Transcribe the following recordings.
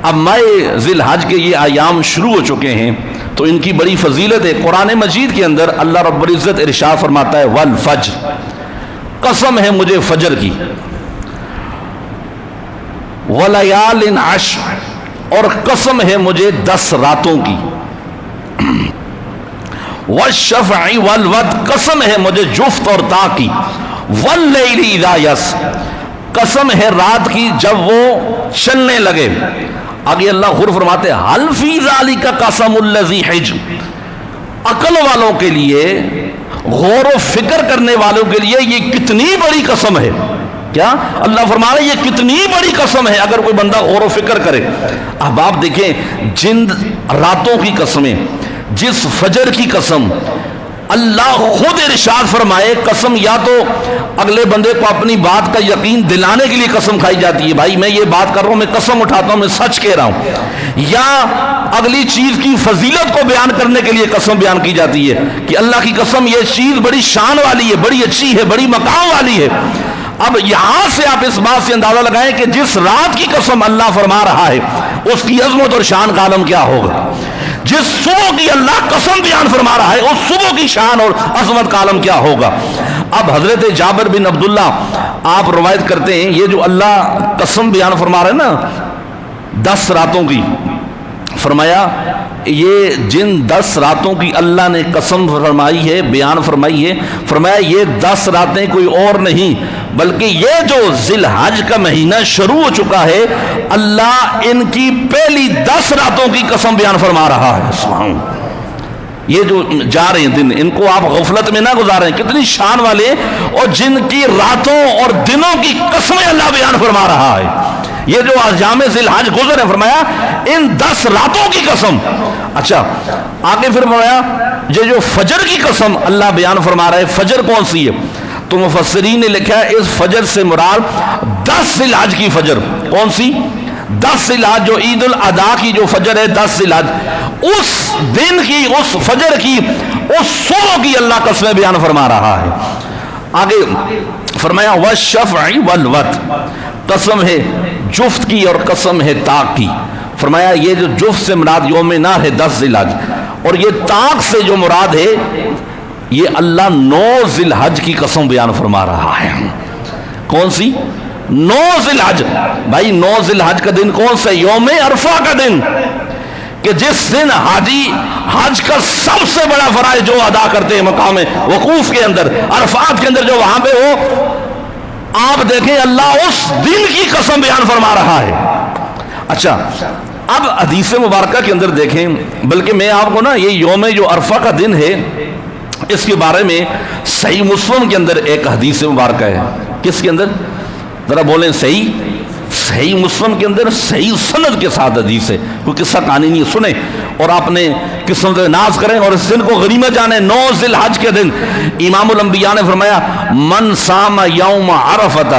اب ماہ ذی الحج کے یہ ایام شروع ہو چکے ہیں تو ان کی بڑی فضیلت ہے۔ قرآن مجید کے اندر اللہ رب العزت ارشاد فرماتا ہے والفجر، قسم ہے مجھے فجر کی، ولیال عشر، اور قسم ہے مجھے 10 راتوں کی، والشفع والوتر، قسم ہے مجھے جفت اور تا کی، واللیل اذا یس، قسم ہے رات کی جب وہ چلنے لگے۔ آگے اللہ خود فرماتے ہیں حل فی ذالک قسم الذی حجر، عقل والوں کے لیے، غور و فکر کرنے والوں کے لیے یہ کتنی بڑی قسم ہے۔ کیا اللہ فرما رہے یہ کتنی بڑی قسم ہے اگر کوئی بندہ غور و فکر کرے۔ اب آپ دیکھیں جن راتوں کی قسمیں، جس فجر کی قسم، اللہ خود ارشاد فرمائے قسم یا تو اگلے بندے کو اپنی بات کا یقین دلانے کے لیے قسم کھائی جاتی ہے، بھائی میں یہ بات کر رہا ہوں، میں قسم اٹھاتا ہوں، میں سچ کہہ رہا ہوں، یا اگلی چیز کی فضیلت کو بیان کرنے کے لیے قسم بیان کی جاتی ہے کہ اللہ کی قسم یہ چیز بڑی شان والی ہے، بڑی اچھی ہے، بڑی مقام والی ہے۔ اب یہاں سے آپ اس بات سے اندازہ لگائیں کہ جس رات کی قسم اللہ فرما رہا ہے اس کی عظمت اور شان کا عالم کیا ہوگا، جس صبح کی اللہ قسم بیان فرما رہا ہے اس صبح کی شان اور عظمت کا عالم کیا ہوگا۔ اب حضرت جابر بن عبداللہ آپ روایت کرتے ہیں یہ جو اللہ قسم بیان فرما رہا ہے نا 10 راتوں کی، فرمایا یہ جن 10 راتوں کی اللہ نے قسم فرمائی ہے، بیان فرمائی ہے، فرمایا یہ 10 راتیں کوئی اور نہیں بلکہ یہ جو ذی الحج کا مہینہ شروع ہو چکا ہے اللہ ان کی پہلی 10 راتوں کی قسم بیان فرما رہا ہے۔ سبحان اللہ، یہ جو جا رہے ہیں دن ان کو آپ غفلت میں نہ گزاریں، کتنی شان والے، اور جن کی راتوں اور دنوں کی قسمیں اللہ بیان فرما رہا ہے۔ یہ جو ایام ذی الحج گزر ہے فرمایا ان 10 راتوں کی قسم۔ اچھا آگے پھر فرمایا یہ جو فجر کی قسم اللہ بیان فرما رہا ہے، فجر کون سی ہے؟ تو مفسرین نے لکھا ہے اس فجر سے مراد 10 ذی الحج کی فجر۔ کون سی؟ 10 ذی الحج، جو عید الاضحیٰ کی جو فجر ہے 10 ذی الحج، اس دن کی، اس فجر کی، اس صبح کی اللہ قسمیں بیان فرما رہا ہے۔ آگے فرمایا والشفع والوتر، قسم ہے جفت کی اور قسم ہے طاق کی۔ فرمایا یہ جو جفت سے مراد یوم نحر ہے 10 ذی الحج، اور یہ طاق سے جو مراد ہے یہ اللہ 9 ذی الحج کی قسم بیان فرما رہا ہے۔ کون سی؟ 9 ذی الحج۔ بھائی 9 ذی الحج کا دن کون سا؟ یوم عرفہ کا دن، کہ جس دن حاجی حج کا سب سے بڑا فرائض جو ادا کرتے ہیں مقام وقوف کے اندر، عرفات کے اندر جو وہاں پہ ہو، آپ دیکھیں اللہ اس دن کی قسم بیان فرما رہا ہے۔ اچھا اب حدیث مبارکہ کے اندر دیکھیں، بلکہ میں آپ کو نا یہ یوم جو عرفہ کا دن ہے اس کے بارے میں صحیح مسلم کے اندر ایک حدیث مبارکہ ہے۔ کس کے اندر؟ ذرا بولیں صحیح مسلم کے اندر صحیح سند کے ساتھ حدیث ہے، کوئی قصہ کہانی نہیں، سنیں اور آپ نے قسمت ناز کریں اور اس دن کو غنیمت جانیں۔ 9 ذی الحج کے دن امام الانبیاء نے فرمایا من صام یوم عرفۃ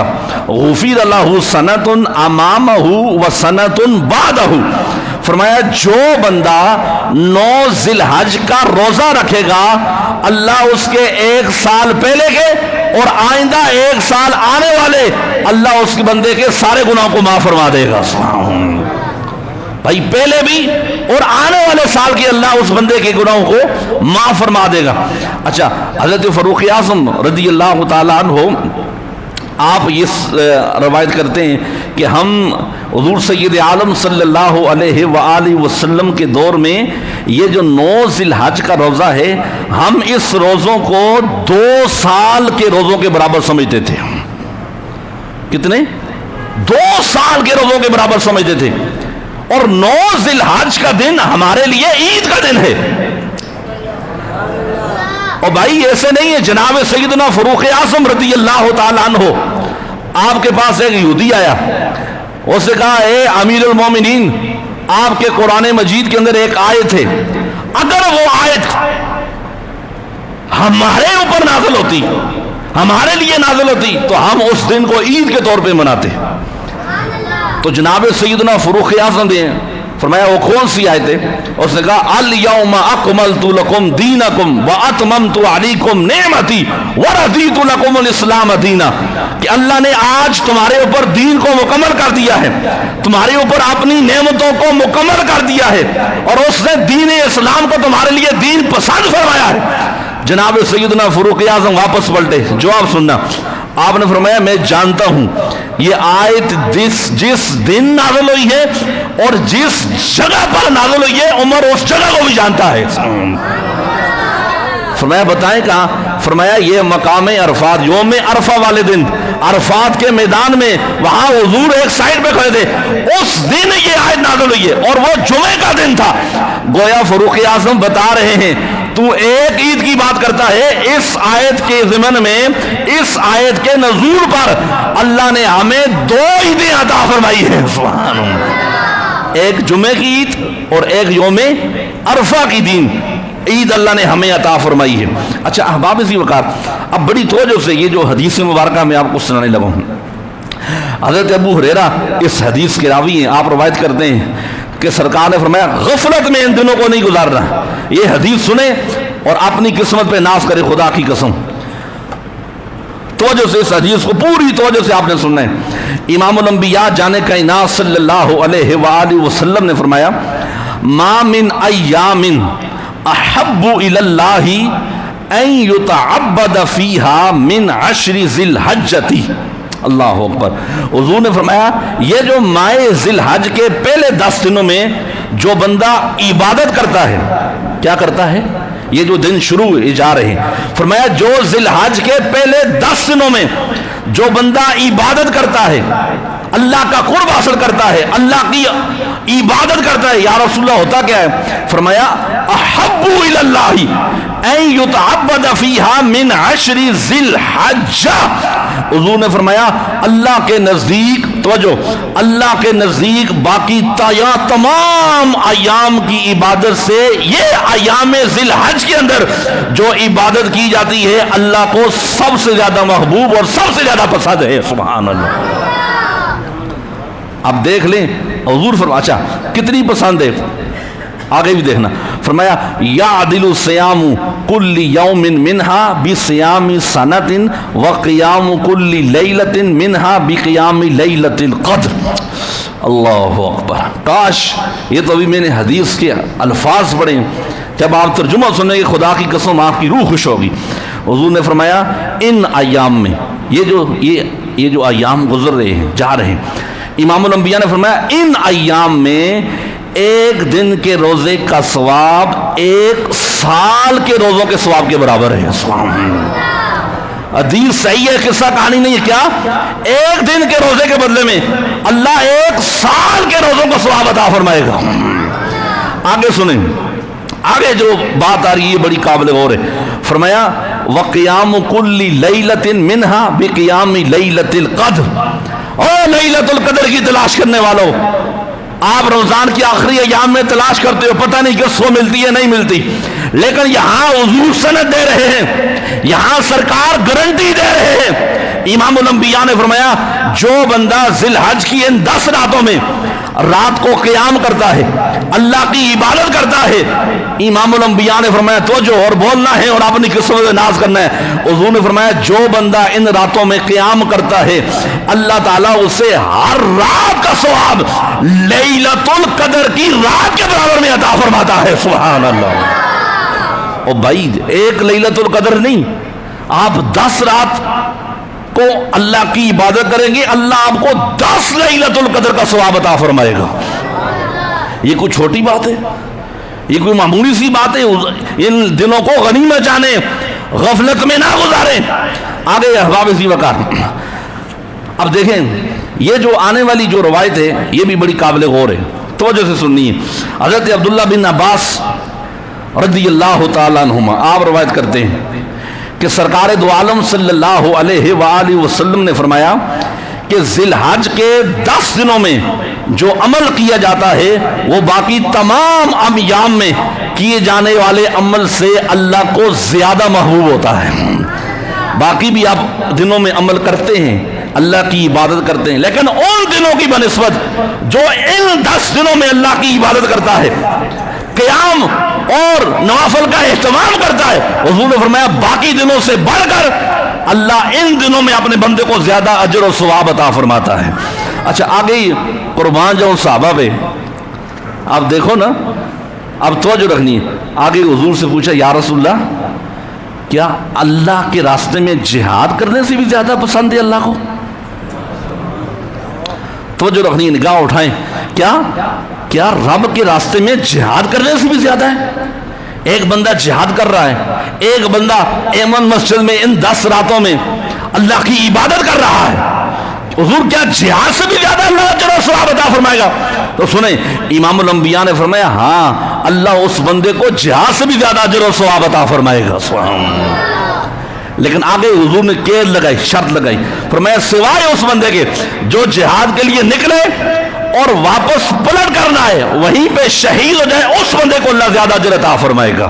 غفر له سنۃ امامہ و سنۃ بعدہ، فرمایا جو بندہ 9 ذی الحج کا روزہ رکھے گا اللہ اس کے 1 سال پہلے کے اور آئندہ 1 سال آنے والے اللہ اس کے بندے کے سارے گناہوں کو معاف فرما دے گا۔ بھائی پہلے بھی اور آنے والے سال کے اللہ اس بندے کے گناہوں کو معاف فرما دے گا۔ اچھا حضرت فاروق اعظم رضی اللہ تعالیٰ عنہ آپ اس روایت کرتے ہیں کہ ہم حضور سید عالم صلی اللہ علیہ وآلہ وسلم کے دور میں یہ جو 9 ذی الحج کا روزہ ہے ہم اس روزوں کو 2 سال کے روزوں کے برابر سمجھتے تھے۔ کتنے؟ 2 سال کے روزوں کے برابر سمجھتے تھے، اور 9 ذی الحج کا دن ہمارے لیے عید کا دن ہے۔ اور بھائی ایسے نہیں ہے، جناب سیدنا فاروق اعظم رضی اللہ تعالیٰ عنہ آپ کے پاس ایک یہودی آیا، اس نے کہا اے امیر المومنین آپ کے قرآن مجید کے اندر ایک آیت ہے، اگر وہ آیت ہمارے اوپر نازل ہوتی، ہمارے لیے نازل ہوتی تو ہم اس دن کو عید کے طور پہ مناتے۔ تو جناب سیدنا فاروق اعظم نے فرمایا وہ کون سی آیت ہے؟ اس نے کہا الیوم اکملت لکم دینکم واتممت علیکم نعمتی ورضیت لکم الاسلام دینا، کہ اللہ نے آج تمہارے اوپر دین کو مکمل کر دیا ہے، تمہارے اوپر اپنی نعمتوں کو مکمل کر دیا ہے، اور اس نے دین اسلام کو تمہارے لیے دین پسند فرمایا ہے۔ جناب سیدنا فاروق اعظم واپس پلٹے، جواب سننا۔ آپ نے فرمایا میں جانتا ہوں یہ آیت جس دن نازل ہوئی ہے اور جس جگہ پر نازل ہوئی ہے، عمر اس جگہ کو بھی جانتا ہے۔ فرمایا بتائیں کہاں؟ فرمایا یہ مقام عرفات، یوم عرفہ والے دن عرفات کے میدان میں، وہاں حضور ایک سائڈ پہ کھڑے تھے، اس دن یہ آیت نازل ہوئی ہے، اور وہ جمعے کا دن تھا۔ گویا فاروق اعظم بتا رہے ہیں تو ایک عید کی بات کرتا ہے، اس آیت کے ضمن میں، اس آیت کے نزول پر اللہ نے ہمیں 2 عیدیں عطا فرمائی ہیں، سبحان اللہ، ایک جمعے کی عید اور ایک یوم عرفہ کی دن عید اللہ نے ہمیں عطا فرمائی ہے۔ اچھا احباب اسی وقت اب بڑی توجہ سے یہ جو حدیث مبارکہ میں آپ کو سنانے لگا ہوں، حضرت ابو ہریرہ اس حدیث کے راوی ہیں، آپ روایت کرتے ہیں کہ سرکار نے فرمایا غفلت میں ان دنوں کو نہیں گزارنا، یہ حدیث سنیں اور اپنی قسمت پہ ناز کرے، خدا کی قسم توجہ سے اس حدیث کو پوری توجہ سے آپ نے سننا ہے۔ امام الانبیاء جانے کائنات صلی اللہ علیہ وآلہ وسلم نے فرمایا ما من ایام احب الی اللہ ان یتعبد فیہا من 10 ذی الحجۃ۔ اللہ اکبر۔ حضور نے فرمایا یہ جو ماہ ذی الحج کے پہلے 10 دنوں میں جو بندہ عبادت کرتا ہے، کیا کرتا ہے؟ یہ جو دن شروع جا رہے ہیں، فرمایا جو ذی الحج کے پہلے 10 دنوں میں جو بندہ عبادت کرتا ہے، اللہ کا قرب حاصل کرتا ہے، اللہ کی عبادت کرتا ہے، یا رسول اللہ ہوتا کیا ہے؟ فرمایا احب الی اللہ ان یتعبد فیہا من 10 ذی الحجہ۔ حضور نے فرمایا اللہ کے نزدیک، توجہ، اللہ کے نزدیک باقی تمام ایام کی عبادت سے یہ ایام ذی الحج کے اندر جو عبادت کی جاتی ہے اللہ کو سب سے زیادہ محبوب اور سب سے زیادہ پسند ہے، سبحان اللہ۔ اب دیکھ لیں حضور فرمایا اچھا کتنی پسند ہے، آگے بھی دیکھنا، فرمایا یعدل الصیام کل یوم منہا بصیام سنۃ وقیام کل لیلۃ منہا بقیام لیلۃ القدر۔ اللہ اکبر۔ کاش یہ تو ابھی میں نے حدیث کے الفاظ پڑھے، جب آپ ترجمہ سنیں گے خدا کی قسم آپ کی روح خوش ہوگی۔ حضور نے فرمایا ان ایام میں، یہ جو ایام گزر رہے ہیں، جا رہے ہیں، امام الانبیاء نے فرمایا ان ایام میں ایک دن کے روزے کا ثواب 1 سال کے روزوں کے ثواب کے برابر ہے۔ حدیث صحیح ہے، قصہ کہانی نہیں ہے، کیا؟ ایک دن کے روزے کے بدلے میں اللہ 1 سال کے روزوں کا ثواب عطا فرمائے گا۔ آگے سنیں، آگے جو بات آ رہی ہے بڑی قابل غور ہے، فرمایا وقیام کل لیلۃ منہا بقیام لیلۃ القدر۔ اور لیلۃ القدر کی تلاش کرنے والوں، آپ رمضان کی آخری ایام میں تلاش کرتے ہو، پتہ نہیں کس کو ملتی ہے نہیں ملتی، لیکن یہاں حضور سند دے رہے ہیں، یہاں سرکار گارنٹی دے رہے ہیں۔ امام الانبیاء نے فرمایا جو بندہ ذی الحج کی ان 10 راتوں میں رات کو قیام کرتا ہے، اللہ کی عبادت کرتا ہے، امام الانبیاء نے فرمایا تو جو اور بولنا ہے اور اپنی قسمت سے ناز کرنا ہے، حضور نے فرمایا جو بندہ ان راتوں میں قیام کرتا ہے اللہ تعالیٰ اسے ہر رات کا ثواب لیلۃ القدر کی رات کے برابر میں عطا فرماتا ہے، سبحان اللہ۔ اور بھائی ایک لیلۃ القدر نہیں، آپ 10 رات کو اللہ کی عبادت کریں گے، اللہ آپ کو 10 لیلۃ القدر کا ثواب عطا فرمائے گا۔ یہ کوئی چھوٹی بات ہے، یہ کوئی معمولی سی بات ہے؟ ان دنوں کو غنیمت جانیں، غفلت میں نہ گزاریں۔ آگے احباب اسی وقت اب دیکھیں یہ جو آنے والی جو روایت ہے یہ بھی بڑی قابل غور ہے، توجہ سے سننی ہے۔ حضرت عبداللہ بن عباس رضی اللہ تعالیٰ عنہما آپ روایت کرتے ہیں کہ سرکار دو عالم صلی اللہ علیہ وآلہ وسلم نے فرمایا کہ ذی الحج کے 10 دنوں میں جو عمل کیا جاتا ہے وہ باقی تمام ایام میں کیے جانے والے عمل سے اللہ کو زیادہ محبوب ہوتا ہے۔ باقی بھی آپ دنوں میں عمل کرتے ہیں، اللہ کی عبادت کرتے ہیں، لیکن ان دنوں کی بنسبت جو ان 10 دنوں میں اللہ کی عبادت کرتا ہے، قیام اور نوافل کا اہتمام کرتا ہے، حضور نے فرمایا باقی دنوں سے بڑھ کر اللہ ان دنوں میں اپنے بندے کو زیادہ اجر و ثواب عطا فرماتا ہے۔ اچھا آگے ہی قربان جاؤں صحابہ پہ، آپ دیکھو نا، اب توجہ رکھنی ہے۔ آگے حضور سے پوچھا یا رسول اللہ کیا اللہ کے راستے میں جہاد کرنے سے بھی زیادہ پسند ہے اللہ کو؟ توجہ رکھنی ہے، نگاہ اٹھائیں، کیا رب کے راستے میں جہاد کرنے سے بھی زیادہ ہے؟ ایک بندہ جہاد کر رہا ہے، ایک بندہ ایمن مسجد میں ان 10 راتوں میں اللہ کی عبادت کر رہا ہے، حضور کیا جہاد سے بھی زیادہ اللہ اجر و ثواب عطا فرمائے گا؟ تو سنیں، امام الانبیاء نے فرمایا ہاں اللہ اس بندے کو جہاد سے بھی زیادہ اجر و ثواب عطا فرمائے گا۔ سبحان اللہ۔ لیکن آگے حضور نے قید لگائی، شرط لگائی، فرمایا سوائے اس بندے کے جو جہاد کے لیے نکلے اور واپس پلٹ کرنا ہے، وہیں پہ شہید ہو جائے، اس بندے کو اللہ زیادہ اجر عطا فرمائے گا۔